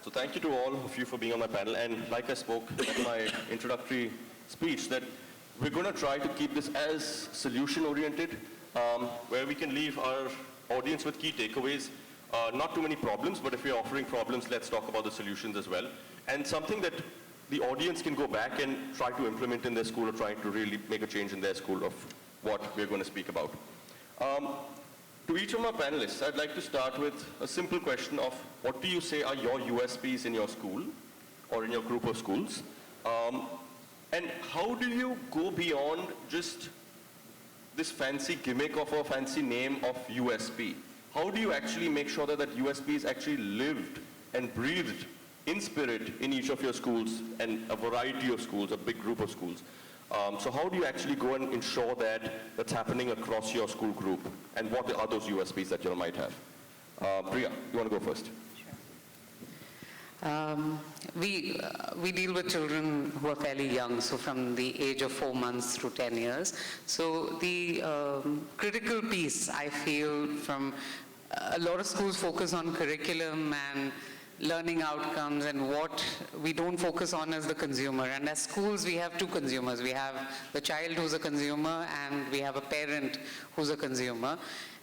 So thank you to all of you for being on my panel. And like I spoke in my introductory speech, that we're going to try to keep this as solution-oriented, where we can leave our audience with key takeaways. Not too many problems, but if we're offering problems, let's talk about the solutions as well. And something that the audience can go back and try to implement in their school, or try to really make a change in their school of what we're going to speak about. To each of my panelists, I'd like to start with a simple question of what do you say are your USPs in your school or in your group of schools? And how do you go beyond just this fancy gimmick of a fancy name of USP? How do you actually make sure that that USP is actually lived and breathed in spirit in each of your schools, and a variety of schools, a big group of schools? So how do you actually go and ensure that that's happening across your school group? And what are those USPs that you might have? Priya, you want to go first? We deal with children who are fairly young, so from the age of 4 months through 10 years. So the critical piece, I feel, from a lot of schools focus on curriculum and learning outcomes, and what we don't focus on is the consumer. And as schools, we have two consumers. We have the child who's a consumer, and we have a parent who's a consumer.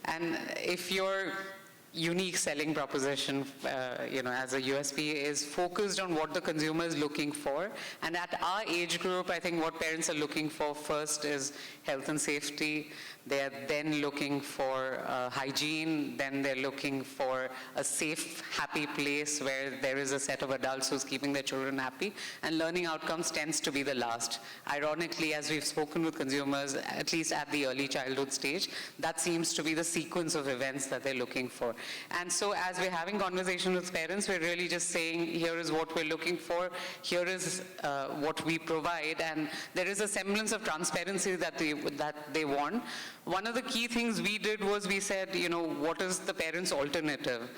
And if your unique selling proposition, as a USP, is focused on what the consumer is looking for. And at our age group, I think what parents are looking for first is health and safety. They're then looking for hygiene. Then they're looking for a safe, happy place where there is a set of adults who's keeping their children happy. And learning outcomes tends to be the last. Ironically, as we've spoken with consumers, at least at the early childhood stage, that seems to be the sequence of events that they're looking for. And so as we're having conversations with parents, we're really just saying, here is what we're looking for, here is what we provide, and there is a semblance of transparency that they want. One of the key things we did was we said, what is the parent's alternative?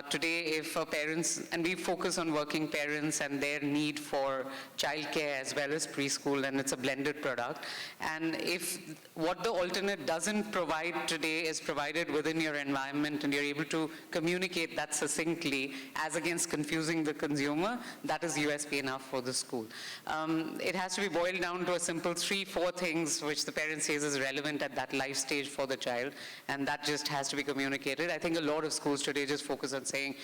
Today, if parents, and we focus on working parents and their need for childcare as well as preschool, and it's a blended product. And if what the alternate doesn't provide today is provided within your environment, and you're able to communicate that succinctly as against confusing the consumer, that is USP enough for the school. It has to be boiled down to a simple 3-4 things which the parent says is relevant at that life stage for the child, and that just has to be communicated. I think a lot of schools today just focus on saying,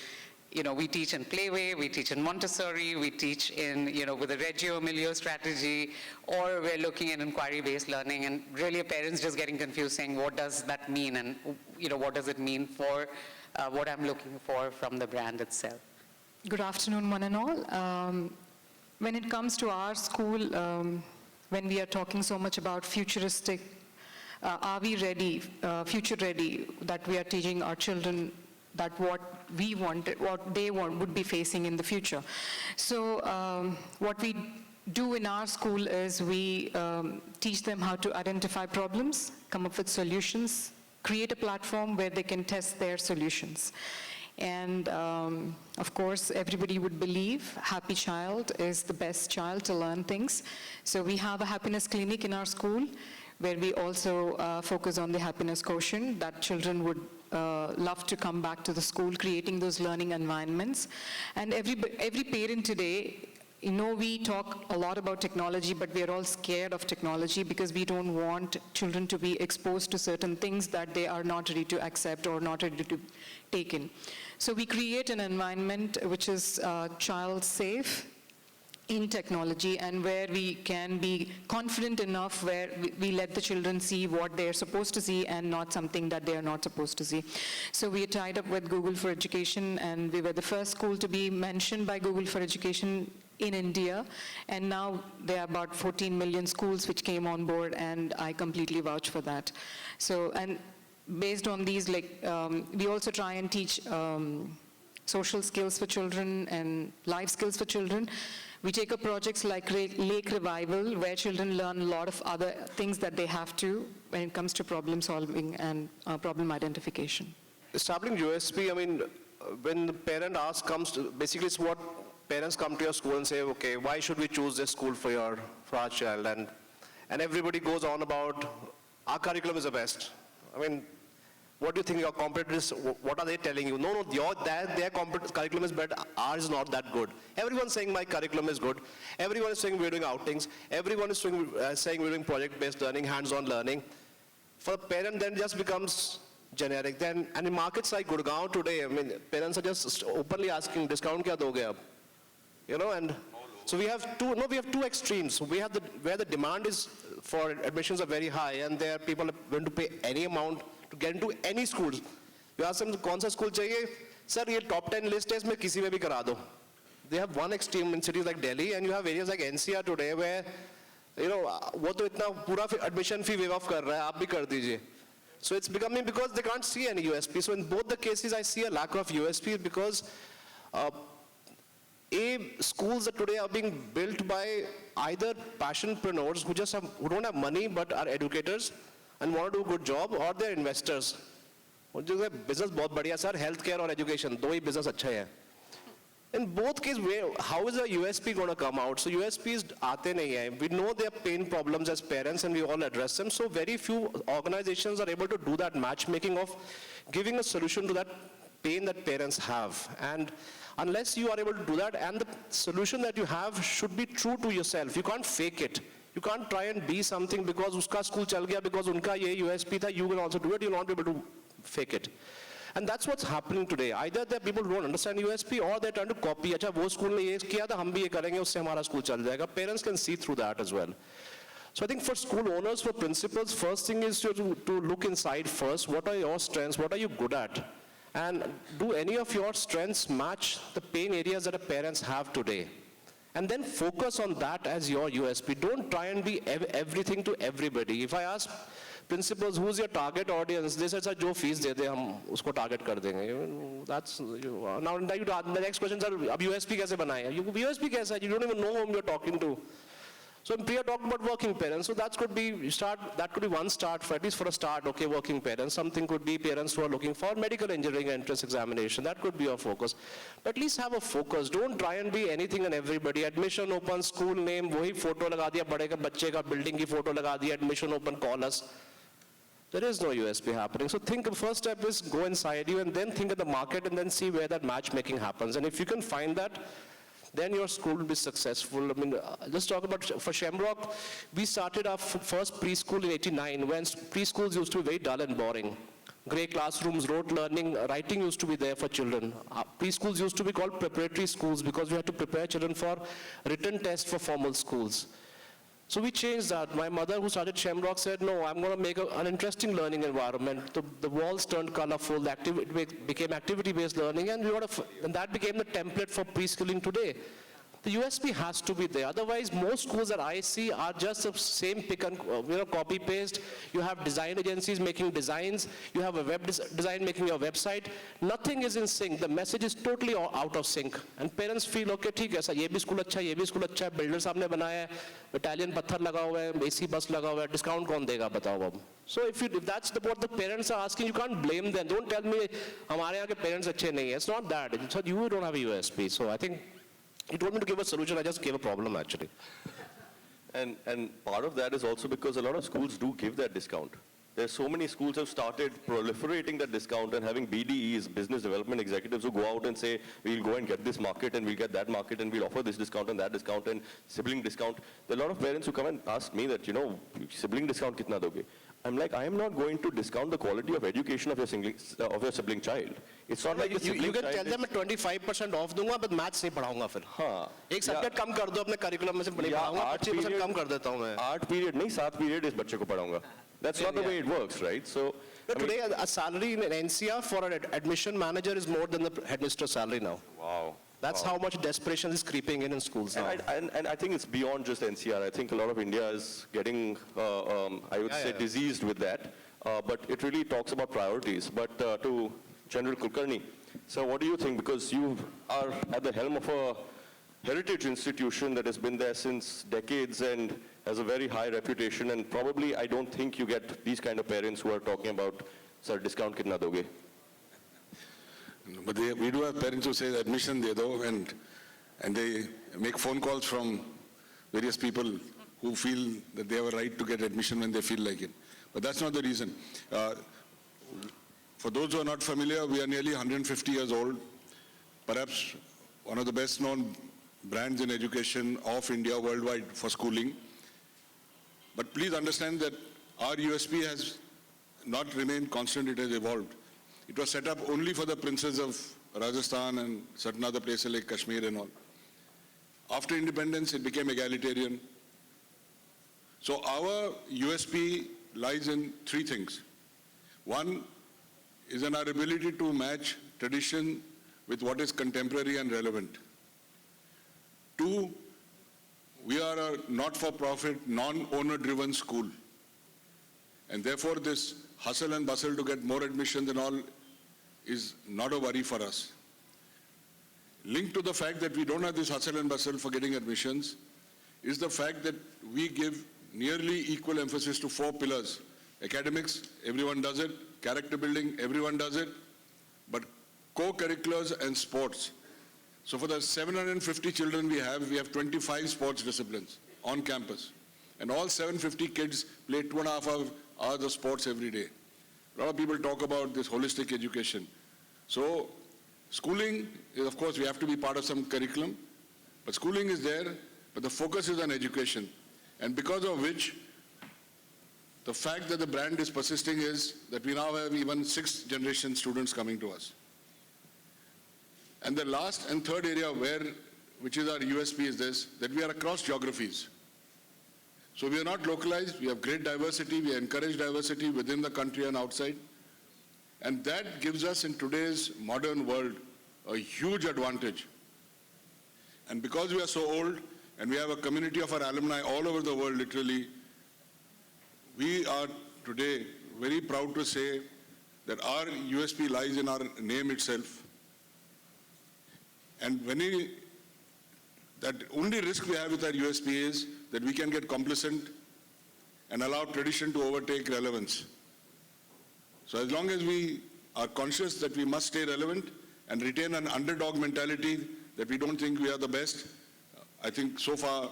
we teach in Playway, we teach in Montessori, we teach in, with a Reggio Emilia strategy, or we're looking at inquiry-based learning, and really a parent's just getting confused saying, what does that mean, and what does it mean for what I'm looking for from the brand itself. Good afternoon, one and all. When it comes to our school, when we are talking so much about futuristic, are we ready, future ready, that we are teaching our children that what we want, what they would be facing in the future. So what we do in our school is we teach them how to identify problems, come up with solutions, create a platform where they can test their solutions. And of course, everybody would believe happy child is the best child to learn things. So we have a happiness clinic in our school where we also focus on the happiness quotient, that children would love to come back to the school, creating those learning environments. And every parent today, we talk a lot about technology, but we are all scared of technology because we don't want children to be exposed to certain things that they are not ready to accept or not ready to take in. So we create an environment which is child safe in technology, and where we can be confident enough where we let the children see what they're supposed to see and not something that they are not supposed to see. So we are tied up with Google for Education, and we were the first school to be mentioned by Google for Education in India, and now there are about 14 million schools which came on board, and I completely vouch for that. So, and based on these, we also try and teach social skills for children and life skills for children. We take up projects like Lake Revival, where children learn a lot of other things that they have to when it comes to problem solving and problem identification. Establishing USP, when the parent basically it's what parents come to your school and say, okay, why should we choose this school for our child? And everybody goes on about, our curriculum is the best. What do you think your competitors, what are they telling you? No, their curriculum is better, ours is not that good. Everyone's saying my curriculum is good. Everyone is saying we're doing outings. Everyone is saying we're doing project-based learning, hands-on learning. For the parent, then it just becomes generic. Then, and in markets like Gurgaon today, I mean, parents are just openly asking, discount kya doge ab? You know, and so we have two extremes. We have where the demand is for admissions are very high, and there people are willing to pay any amount to get into any schools. You ask them, kaun sa school chahiye? Sir, ye top 10 list hai, isme kisi mein bhi kara do. They have one extreme in cities like Delhi, and you have areas like NCR today where, you know, wo to itna pura admission fee waive off kar raha hai, aap bhi kar dijiye. So it's becoming because they can't see any USP. So in both the cases, I see a lack of USP because schools that today are being built by either passionpreneurs who don't have money but are educators and want to do a good job, or they're investors. Business बहुत बढ़िया sir, healthcare और education, दो ही business अच्छा है. In both cases, how is the USP going to come out? So USPs आते नहीं हैं. We know there are pain problems as parents and we all address them. So very few organizations are able to do that matchmaking of giving a solution to that pain that parents have. And unless you are able to do that, and the solution that you have should be true to yourself. You can't fake it. You can't try and be something because uska school chal gaya, because unka ye USP tha, you can also do it. You'll not be able to fake it. And that's what's happening today. Either the people who don't understand USP or they're trying to copy. Acha, wo school ne ye kiya tha, hum bhi ye karenge, usse hamara school chal jayega. Parents can see through that as well. So I think for school owners, for principals, first thing is to look inside first. What are your strengths? What are you good at? And do any of your strengths match the pain areas that the parents have today? And then focus on that as your USP. Don't try and be everything to everybody. If I ask principals, who's your target audience? They said, sir, jo fees de de, hum usko target kar denge. That's, now the next question, sir, ab USP kaise banaye? USP kaise hai? You don't even know whom you're talking to. So Priya talked about working parents. So that could be one start, for at least for a start, okay, working parents. Something could be parents who are looking for medical engineering entrance examination. That could be your focus. But at least have a focus. Don't try and be anything and everybody. Admission open, school name, wahi photo laga diya, bade ka bacche ka building ki photo laga diya, admission open, call us. There is no USP happening. So think the first step is go inside you and then think of the market and then see where that matchmaking happens. And if you can find that, then your school will be successful. I mean, just talk about, for Shamrock, we started our first preschool in '89 when preschools used to be very dull and boring. Grey classrooms, rote learning, writing used to be there for children. Preschools used to be called preparatory schools because we had to prepare children for written tests for formal schools. So we changed that. My mother, who started Shamrock, said, no, I'm going to make an interesting learning environment. The walls turned colorful, it became activity-based learning, and that became the template for preschooling today. The USP has to be there. Otherwise, most schools that I see are just the same pick and copy paste. You have design agencies making designs. You have a web design making your website. Nothing is in sync. The message is totally out of sync. And parents feel, okay, ठीक है, ये भी school अच्छा है, ये भी school अच्छा है, builder साहब ने बनाया है, Italian पत्थर लगा हुआ है, AC bus लगा हुआ है, discount कौन देगा बताओ अब? So if that's what the parents are asking, you can't blame them. Don't tell me हमारे यहाँ के parents अच्छे नहीं हैं. It's not that. It's not you don't have a USP. So I think. You told me to give a solution, I just gave a problem actually. And part of that is also because a lot of schools do give that discount. There's so many schools have started proliferating that discount and having BDEs, business development executives, who go out and say, we'll go and get this market and we'll get that market and we'll offer this discount and that discount and sibling discount. There are a lot of parents who come and ask me that, sibling discount kitna doge? I'm like, I am not going to discount the quality of education of your sibling child. It's not like you can tell them 25% off दूंगा, but maths नहीं पढ़ाऊंगा फिर. हाँ. एक subject कम कर दो अपने curriculum में से नहीं पढ़ाऊंगा, 25% कम कर देता हूँ मैं. 8 period नहीं, 7 period इस बच्चे को पढ़ाऊंगा. That's not the way it works, right? So today a salary in NCR for an admission manager is more than the headmistress salary now. Wow. That's how much desperation is creeping in schools now. And I think it's beyond just NCR. I think a lot of India is getting, I would say, diseased with that. But it really talks about priorities. But to General Kulkarni, so what do you think? Because you are at the helm of a heritage institution that has been there since decades and has a very high reputation. And probably I don't think you get these kind of parents who are talking about, sir, discount kitna doge? But we do have parents who say admission de do, and they make phone calls from various people who feel that they have a right to get admission when they feel like it. But that's not the reason. For those who are not familiar, we are nearly 150 years old, perhaps one of the best known brands in education of India worldwide for schooling. But please understand that our USP has not remained constant, it has evolved. It was set up only for the princes of Rajasthan and certain other places like Kashmir and all. After independence, it became egalitarian. So our USP lies in three things. One is in our ability to match tradition with what is contemporary and relevant. Two, we are a not-for-profit, non-owner-driven school. And therefore, this hustle and bustle to get more admissions and all is not a worry for us. Linked to the fact that we don't have this hustle and bustle for getting admissions is the fact that we give nearly equal emphasis to four pillars. Academics, everyone does it. Character building, everyone does it. But co-curriculars and sports. So for the 750 children we have 25 sports disciplines on campus. And all 750 kids play 2.5 hours of sports every day. A lot of people talk about this holistic education. So schooling is, of course, we have to be part of some curriculum. But schooling is there, but the focus is on education. And because of which, the fact that the brand is persisting is that we now have even 6th generation students coming to us. And the last and third area which is our USP is this, that we are across geographies. So we are not localized, we have great diversity, we encourage diversity within the country and outside. And that gives us in today's modern world a huge advantage. And because we are so old and we have a community of our alumni all over the world literally, we are today very proud to say that our USP lies in our name itself. And that only risk we have with our USP is that we can get complacent and allow tradition to overtake relevance. So as long as we are conscious that we must stay relevant and retain an underdog mentality that we don't think we are the best, I think so far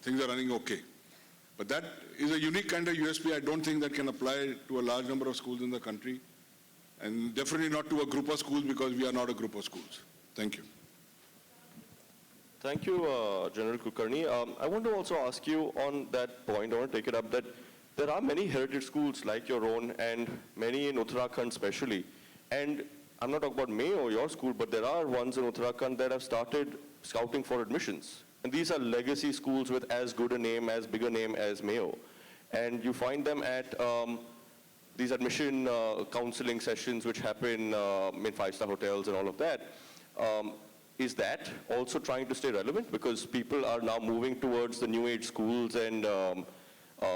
things are running okay. But that is a unique kind of USP. I don't think that can apply to a large number of schools in the country, and definitely not to a group of schools because we are not a group of schools. Thank you. Thank you, General Kulkarni. I want to also ask you on that point, I want to take it up, that there are many heritage schools like your own and many in Uttarakhand especially. And I'm not talking about Mayo, your school, but there are ones in Uttarakhand that have started scouting for admissions. And these are legacy schools with as good a name, as big a name as Mayo. And you find them at these admission counseling sessions which happen in five-star hotels and all of that. Is that also trying to stay relevant? Because people are now moving towards the new age schools and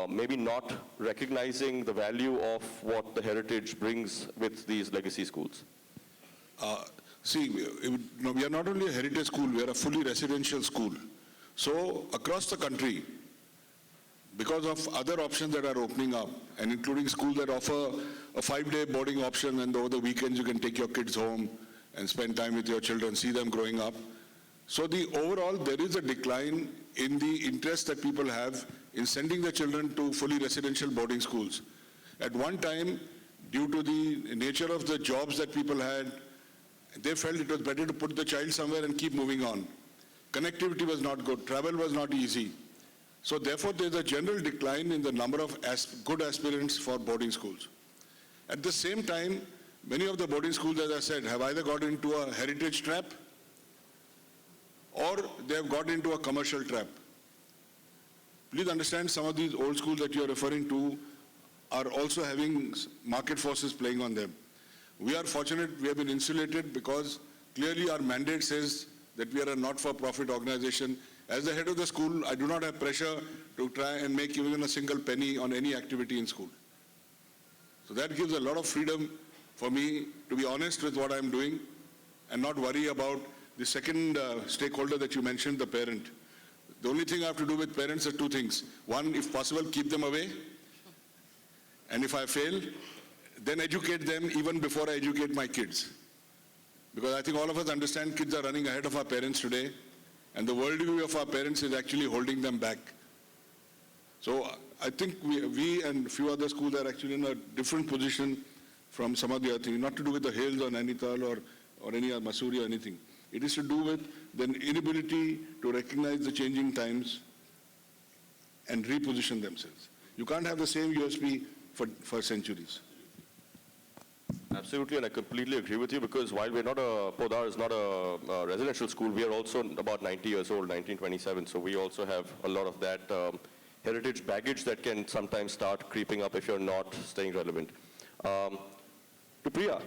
maybe not recognizing the value of what the heritage brings with these legacy schools. See, we are not only a heritage school, we are a fully residential school. So across the country, because of other options that are opening up, and including schools that offer a 5-day boarding option, and over the weekends you can take your kids home and spend time with your children, see them growing up. So overall, there is a decline in the interest that people have in sending their children to fully residential boarding schools. At one time, due to the nature of the jobs that people had, they felt it was better to put the child somewhere and keep moving on. Connectivity was not good, travel was not easy. So therefore, there's a general decline in the number of good aspirants for boarding schools. At the same time, many of the boarding schools, as I said, have either got into a heritage trap or they have got into a commercial trap. Please understand, some of these old schools that you are referring to are also having market forces playing on them. We are fortunate, we have been insulated because clearly our mandate says that we are a not-for-profit organization. As the head of the school, I do not have pressure to try and make even a single penny on any activity in school. So that gives a lot of freedom for me to be honest with what I'm doing and not worry about the second stakeholder that you mentioned, the parent. The only thing I have to do with parents are two things. One, if possible, keep them away. And if I fail, then educate them even before I educate my kids. Because I think all of us understand kids are running ahead of our parents today, and the worldview of our parents is actually holding them back. So I think we and a few other schools are actually in a different position from some of the other things, not to do with the Hales or Nainital or any other Mussoorie or anything. It is to do with the inability to recognize the changing times and reposition themselves. You can't have the same USP for centuries. Absolutely, and I completely agree with you, because while we're not Podar is not a residential school, we are also about 90 years old, 1927, so we also have a lot of that heritage baggage that can sometimes start creeping up if you're not staying relevant. To Priya,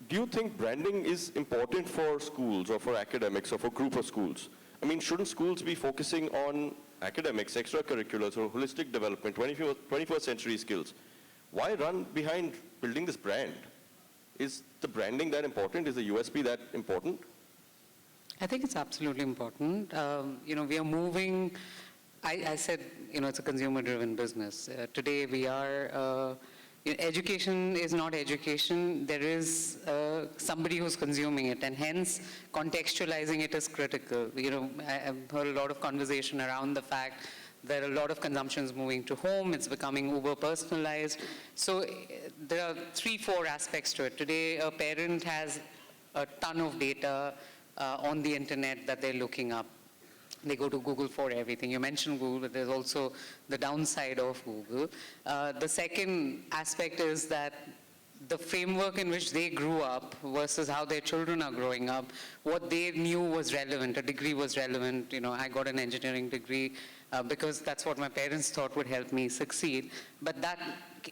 do you think branding is important for schools or for academics or for group of schools? I mean, shouldn't schools be focusing on academics, extracurriculars, or holistic development, 21st century skills? Why run behind building this brand? Is the branding that important? Is the USP that important? I think it's absolutely important. We are moving, I said, it's a consumer-driven business. Today we are, education is not education. There is somebody who's consuming it, and hence contextualizing it is critical. I've heard a lot of conversation around the fact that a lot of consumption is moving to home. It's becoming uber personalized. So there are 3-4 aspects to it. Today, a parent has a ton of data on the internet that they're looking up. They go to Google for everything. You mentioned Google, but there's also the downside of Google. The second aspect is that the framework in which they grew up versus how their children are growing up, what they knew was relevant. A degree was relevant. I got an engineering degree because that's what my parents thought would help me succeed. But that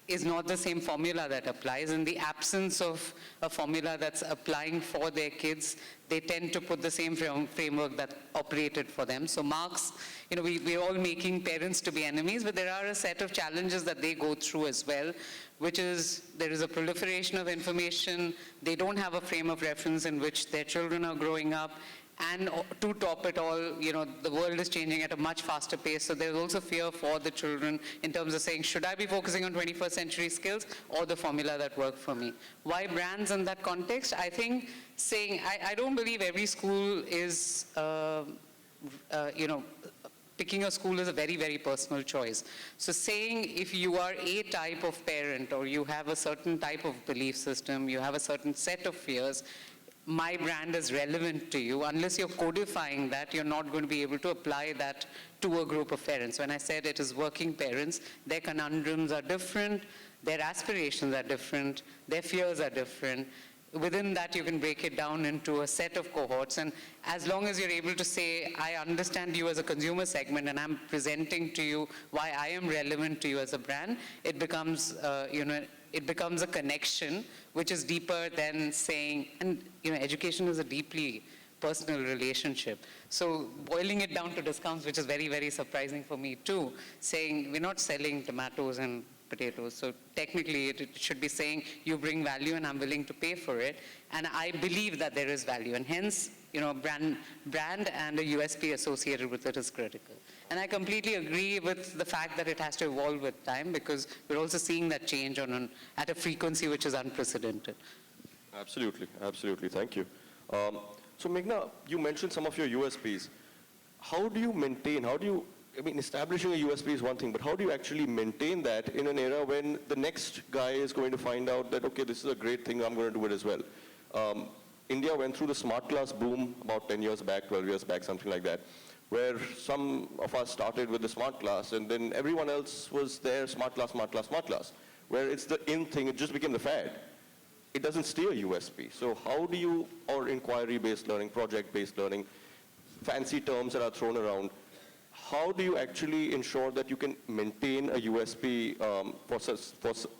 is not the same formula that applies. In the absence of a formula that's applying for their kids, they tend to put the same framework that operated for them. So marks, we're all making parents to be enemies, but there are a set of challenges that they go through as well, which is there is a proliferation of information. They don't have a frame of reference in which their children are growing up. And to top it all, the world is changing at a much faster pace. So there's also fear for the children in terms of saying, should I be focusing on 21st century skills or the formula that worked for me? Why brands in that context? I think saying, I don't believe every school is, picking a school is a very, very personal choice. So saying if you are a type of parent or you have a certain type of belief system, you have a certain set of fears, my brand is relevant to you. Unless you're codifying that, you're not going to be able to apply that to a group of parents. When I said it is working parents, their conundrums are different, their aspirations are different, their fears are different. Within that, you can break it down into a set of cohorts. And as long as you're able to say, I understand you as a consumer segment and I'm presenting to you why I am relevant to you as a brand, it becomes, it becomes a connection which is deeper than saying, and education is a deeply personal relationship. So boiling it down to discounts, which is very, very surprising for me too, saying we're not selling tomatoes and potatoes. So technically it should be saying you bring value and I'm willing to pay for it. And I believe that there is value, and hence, brand and a USP associated with it is critical. And I completely agree with the fact that it has to evolve with time, because we're also seeing that change at a frequency which is unprecedented. Absolutely, absolutely. Thank you. So Meghna, you mentioned some of your USPs. How do you maintain, establishing a USP is one thing, but how do you actually maintain that in an era when the next guy is going to find out that, okay, this is a great thing, I'm going to do it as well? India went through the smart class boom about 10 years back, 12 years back, something like that, where some of us started with the smart class, and then everyone else was there, smart class, where it's the in thing, it just became the fad. It doesn't steer USP. So how do you, or inquiry-based learning, project-based learning, fancy terms that are thrown around, how do you actually ensure that you can maintain a USP for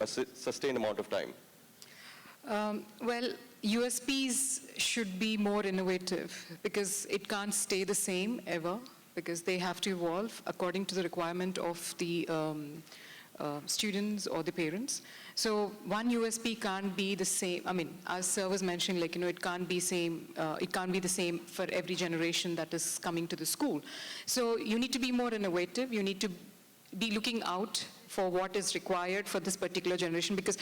a sustained amount of time? Well, USPs should be more innovative, because it can't stay the same ever, because they have to evolve according to the requirement of the students or the parents. So one USP can't be the same. As Sir was mentioning, it can't be the same for every generation that is coming to the school. So you need to be more innovative. You need to be looking out for what is required for this particular generation, because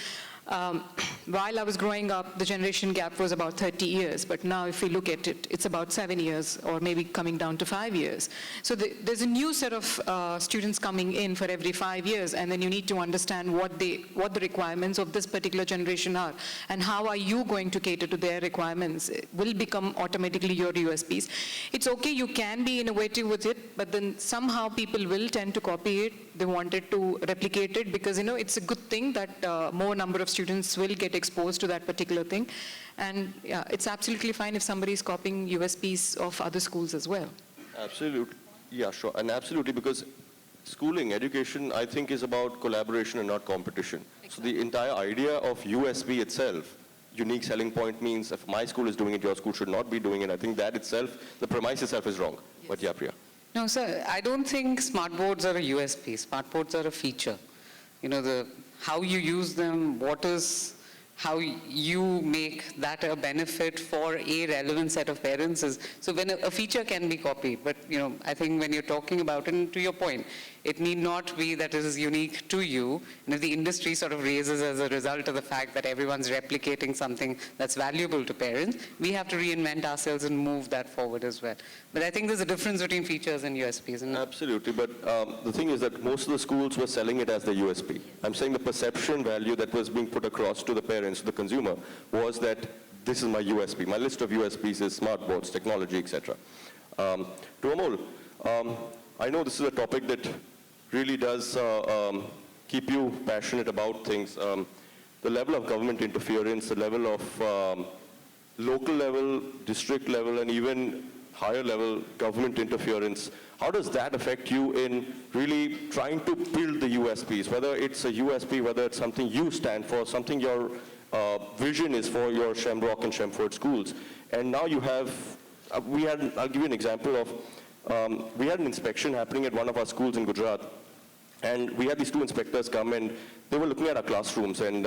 while I was growing up, the generation gap was about 30 years, but now if we look at it, it's about 7 years, or maybe coming down to 5 years. So there's a new set of students coming in for every 5 years, and then you need to understand what the requirements of this particular generation are, and how are you going to cater to their requirements. It will become automatically your USPs. It's okay, you can be innovative with it, but then somehow people will tend to copy it. They wanted to replicate it because, it's a good thing that more number of students will get exposed to that particular thing. And yeah, it's absolutely fine if somebody is copying USPs of other schools as well. Absolutely. Yeah, sure. And absolutely, because schooling, education, I think is about collaboration and not competition. So the entire idea of USP itself, unique selling point, means if my school is doing it, your school should not be doing it. I think that itself, the premise itself is wrong. Yes. But yeah, Priya. No, sir, I don't think smart boards are a USP. Smart boards are a feature. How you use them, how you make that a benefit for a relevant set of parents is, so when a feature can be copied, but I think when you're talking about it, and to your point, it need not be that it is unique to you, and if the industry sort of raises as a result of the fact that everyone's replicating something that's valuable to parents, we have to reinvent ourselves and move that forward as well. But I think there's a difference between features and USPs. And absolutely, but the thing is that most of the schools were selling it as the USP. I'm saying the perception value that was being put across to the parents, to the consumer, was that this is my USP. My list of USPs is smart boards, technology, etc. To Amol, I know this is a topic that really does keep you passionate about things. The level of government interference, the level of local level, district level, and even higher level government interference, how does that affect you in really trying to build the USPs, whether it's a USP, whether it's something you stand for, something your vision is for your Shamrock and Shamford schools. And now you have, I'll give you an example of, we had an inspection happening at one of our schools in Gujarat, and we had these two inspectors come and they were looking at our classrooms, and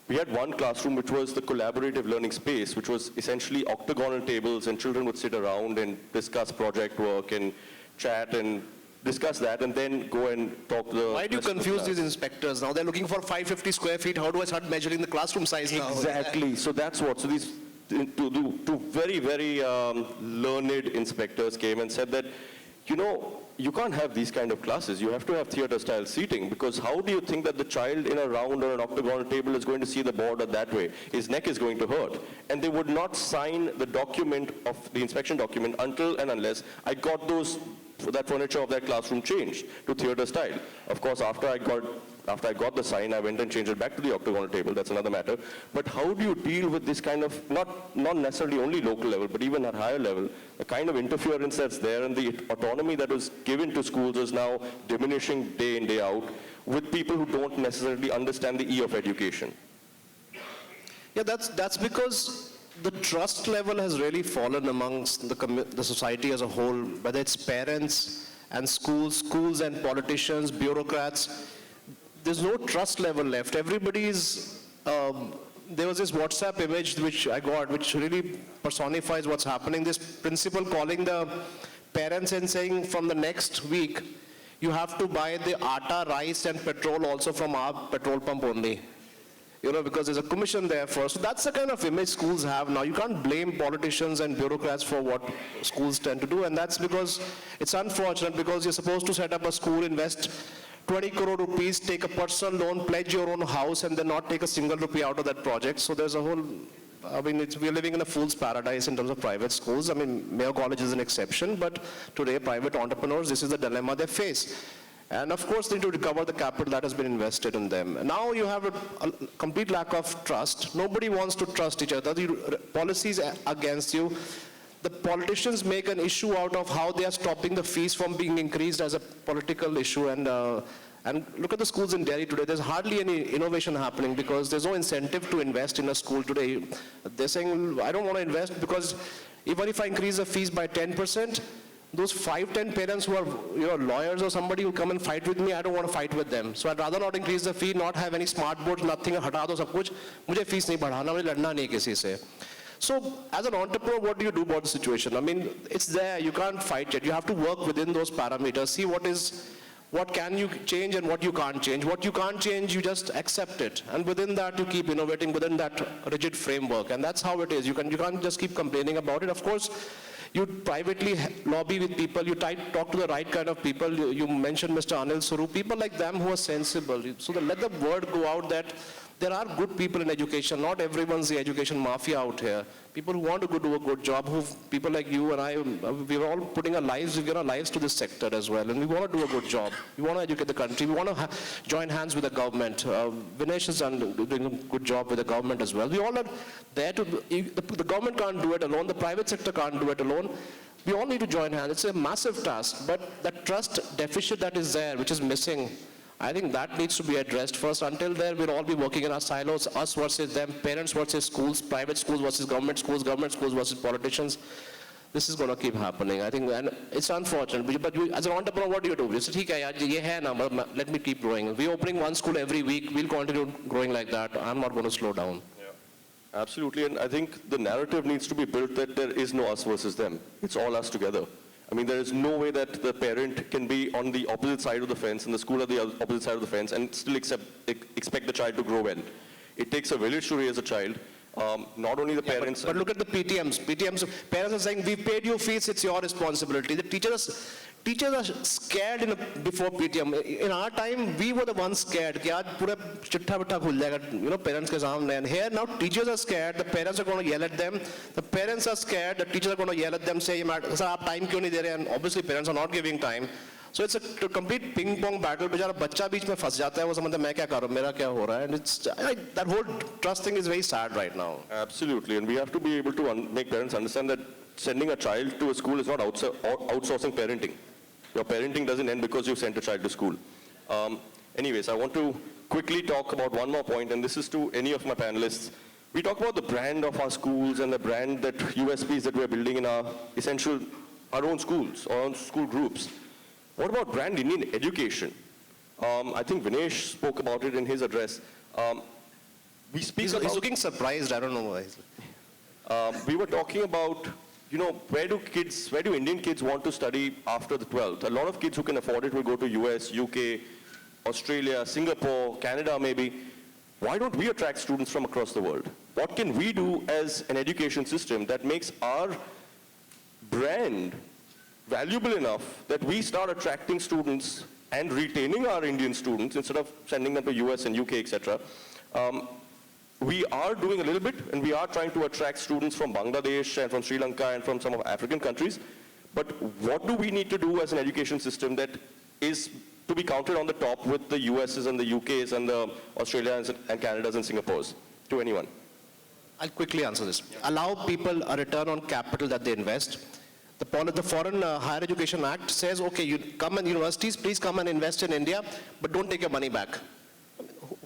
we had one classroom which was the collaborative learning space, which was essentially octagonal tables, and children would sit around and discuss project work and chat and discuss that, and then go and talk to the... Why do you confuse these inspectors? Now they're looking for 550 square feet. How do I start measuring the classroom size now? Exactly. So that's what. So these two very, very learned inspectors came and said that, you can't have these kind of classes. You have to have theater-style seating, because how do you think that the child in a round or an octagonal table is going to see the board that way? His neck is going to hurt. And they would not sign the document of the inspection document until and unless I got that furniture of that classroom changed to theater style. Of course, after I got the sign, I went and changed it back to the octagonal table. That's another matter. But how do you deal with this kind of, not necessarily only local level, but even at higher level, the kind of interference that's there, and the autonomy that was given to schools is now diminishing day in, day out, with people who don't necessarily understand the E of education? Yeah, that's because the trust level has really fallen amongst the society as a whole, whether it's parents and schools and politicians, bureaucrats. There's no trust level left. Everybody's, there was this WhatsApp image which I got, which really personifies what's happening. This principal calling the parents and saying, from the next week, you have to buy the atta, rice and petrol also from our petrol pump only. Because there's a commission there for us. So that's the kind of image schools have now. You can't blame politicians and bureaucrats for what schools tend to do, and that's because it's unfortunate, because you're supposed to set up a school, invest 20 crore rupees, take a personal loan, pledge your own house, and then not take a single rupee out of that project. So there's a whole, we're living in a fool's paradise in terms of private schools. Mayo College is an exception, but today private entrepreneurs, this is the dilemma they face. And of course, they need to recover the capital that has been invested in them. Now you have a complete lack of trust. Nobody wants to trust each other. The policies against you. The politicians make an issue out of how they are stopping the fees from being increased as a political issue. And look at the schools in Delhi today. There's hardly any innovation happening because there's no incentive to invest in a school today. They're saying, I don't want to invest because even if I increase the fees by 10%, those 5-10 parents who are lawyers or somebody who come and fight with me, I don't want to fight with them. So I'd rather not increase the fee, not have any smart boards, nothing, hata do sab kuch. Mujhe fees nahi badhana, mujhe ladna nahi kisi se. So as an entrepreneur, what do you do about the situation? It's there, you can't fight it. You have to work within those parameters, see what is what can you change and what you can't change. What you can't change, you just accept it. And within that, you keep innovating within that rigid framework. And that's how it is. You can't just keep complaining about it. Of course, you privately lobby with people, you talk to the right kind of people. You mentioned Mr. Anil Swarup, people like them who are sensible. So let the word go out that there are good people in education. Not everyone's the education mafia out here. People who want to do a good job, people like you and I, we're all putting our lives, we give our lives to this sector as well. And we want to do a good job. We want to educate the country. We want to join hands with the government. Vinesh has doing a good job with the government as well. We all are there to, the government can't do it alone. The private sector can't do it alone. We all need to join hands. It's a massive task, but the trust deficit that is there, which is missing, I think that needs to be addressed first. Until there, we'll all be working in our silos, us versus them, parents versus schools, private schools versus government schools versus politicians. This is going to keep happening. I think, and it's unfortunate. But you, as an entrepreneur, what do you do? You say, "Okay, ye hai na, let me keep growing." We're opening one school every week. We'll continue growing like that. I'm not going to slow down. Absolutely, and I think the narrative needs to be built that there is no us versus them. It's all us together. I mean, there is no way that the parent can be on the opposite side of the fence and the school at the opposite side of the fence and still expect the child to grow well. It takes a village to raise a child. Not only the parents. But look at the PTMs. Parents are saying, "We paid you fees, it's your responsibility." The teachers are scared before PTM. In our time, we were the ones scared. Ki aaj pura chitta vitta khul jayega, parents ke samne. And here now teachers are scared. The parents are going to yell at them. The parents are scared. The teachers are going to yell at them, say, "Sir, aap time kyun nahi de rahe?" And obviously parents are not giving time. So it's a complete ping-pong battle. बेचारा बच्चा बीच में फंस जाता है, वो समझता है मैं क्या करूँ, मेरा क्या हो रहा है, and it's that whole trust thing is very sad right now. Absolutely, and we have to be able to make parents understand that sending a child to a school is not outsourcing parenting. Your parenting doesn't end because you sent a child to school. Anyways, I want to quickly talk about one more point, and this is to any of my panelists. We talk about the brand of our schools and the brand that USPs that we're building in our own schools or own school groups. What about brand Indian education? I think Vinesh spoke about it in his address. We speak He's about, looking surprised, I don't know why. we were talking about, where do Indian kids want to study after the 12th? A lot of kids who can afford it will go to US, UK, Australia, Singapore, Canada maybe. Why don't we attract students from across the world? What can we do as an education system that makes our brand valuable enough that we start attracting students and retaining our Indian students instead of sending them to US and UK, etc. We are doing a little bit, and we are trying to attract students from Bangladesh and from Sri Lanka and from some of African countries. But what do we need to do as an education system that is to be counted on the top with the US's and the UK's and the Australians and Canadas and Singapores? To anyone? I'll quickly answer this. Allow people a return on capital that they invest. The Foreign Higher Education Act says, okay, you come and universities, please come and invest in India, but don't take your money back.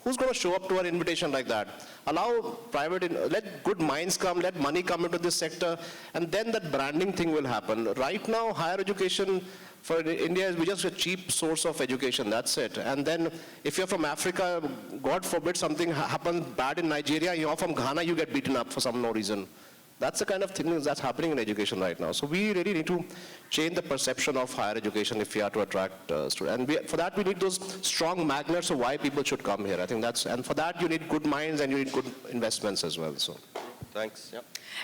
Who's going to show up to an invitation like that? Allow let good minds come, let money come into this sector, and then that branding thing will happen. Right now, higher education for India is just a cheap source of education, that's it. And then if you're from Africa, God forbid something happens bad in Nigeria, you're from Ghana, you get beaten up for no reason. That's the kind of thing that's happening in education right now. So we really need to change the perception of higher education if we are to attract students. And for that, we need those strong magnets of why people should come here. I think and for that, you need good minds and you need good investments as well. So, Thanks. Yeah.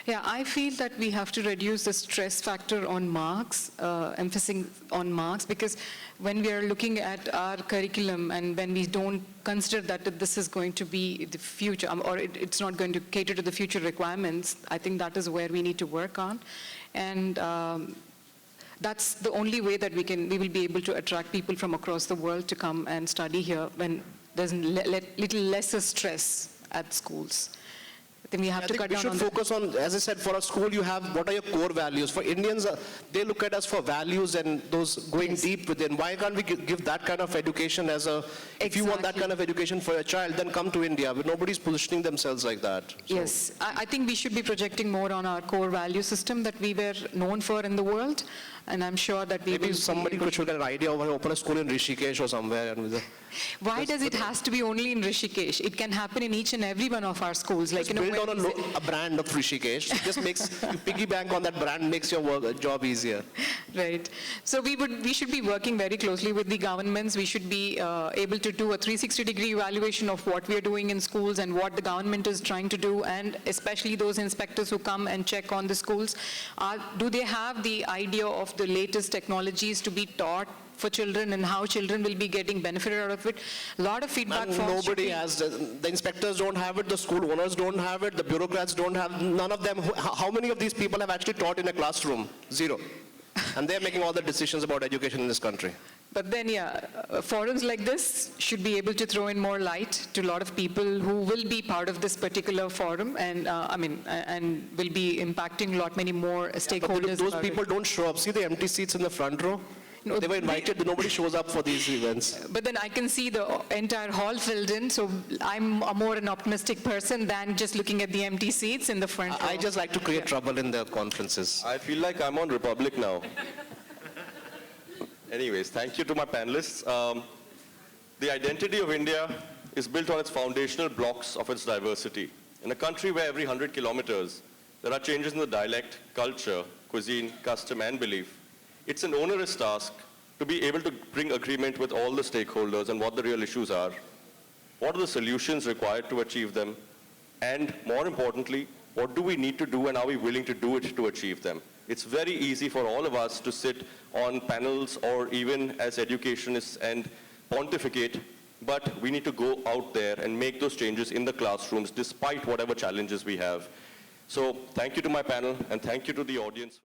Yeah, I feel that we have to reduce the stress factor on marks, emphasis on marks, because when we are looking at our curriculum and when we don't consider that this is going to be the future, or it's not going to cater to the future requirements, I think that is where we need to work on. And that's the only way that we will be able to attract people from across the world to come and study here when there's little lesser stress at schools. Then we have to cut down on we should focus on, as I said, for a school you have, what are your core values? For Indians, they look at us for values and those going deep within. Why can't we give that kind of education if you want that kind of education for your child, then come to India. But nobody's positioning themselves like that. So. Yes, I think we should be projecting more on our core value system that we were known for in the world. And I'm sure that maybe somebody should get an idea of open a school in Rishikesh or somewhere. Why does it has to be only in Rishikesh? It can happen in each and every one of our schools. Like, build down a brand of Rishikesh. It just makes, you piggyback on that brand, makes your job easier. Right. So we should be working very closely with the governments. We should be able to do a 360-degree evaluation of what we are doing in schools and what the government is trying to do, and especially those inspectors who come and check on the schools. Do they have the idea of the latest technologies to be taught for children and how children will be getting benefited out of it? A lot of feedback And forms should nobody be- has, the inspectors don't have it, the school owners don't have it, the bureaucrats don't have, none of them. How many of these people have actually taught in a classroom? Zero. And they're making all the decisions about education in this country. But then, yeah, forums like this should be able to throw in more light to a lot of people who will be part of this particular forum, and and will be impacting a lot many more But stakeholders. those about people it. don't show up. See the empty seats in the front row? No, They were invited, nobody shows up for these events. But then I can see the entire hall filled in, so I'm more an optimistic person than just looking at the empty seats in the front row. I just like to create trouble in the conferences. I feel like I'm on Republic now. Anyways, thank you to my panelists. The identity of India is built on its foundational blocks of its diversity. In a country where every 100 kilometers, there are changes in the dialect, culture, cuisine, custom, and belief, it's an onerous task to be able to bring agreement with all the stakeholders on what the real issues are, what are the solutions required to achieve them, and more importantly, what do we need to do and are we willing to do it to achieve them? It's very easy for all of us to sit on panels or even as educationists and pontificate, but we need to go out there and make those changes in the classrooms despite whatever challenges we have. So thank you to my panel and thank you to the audience.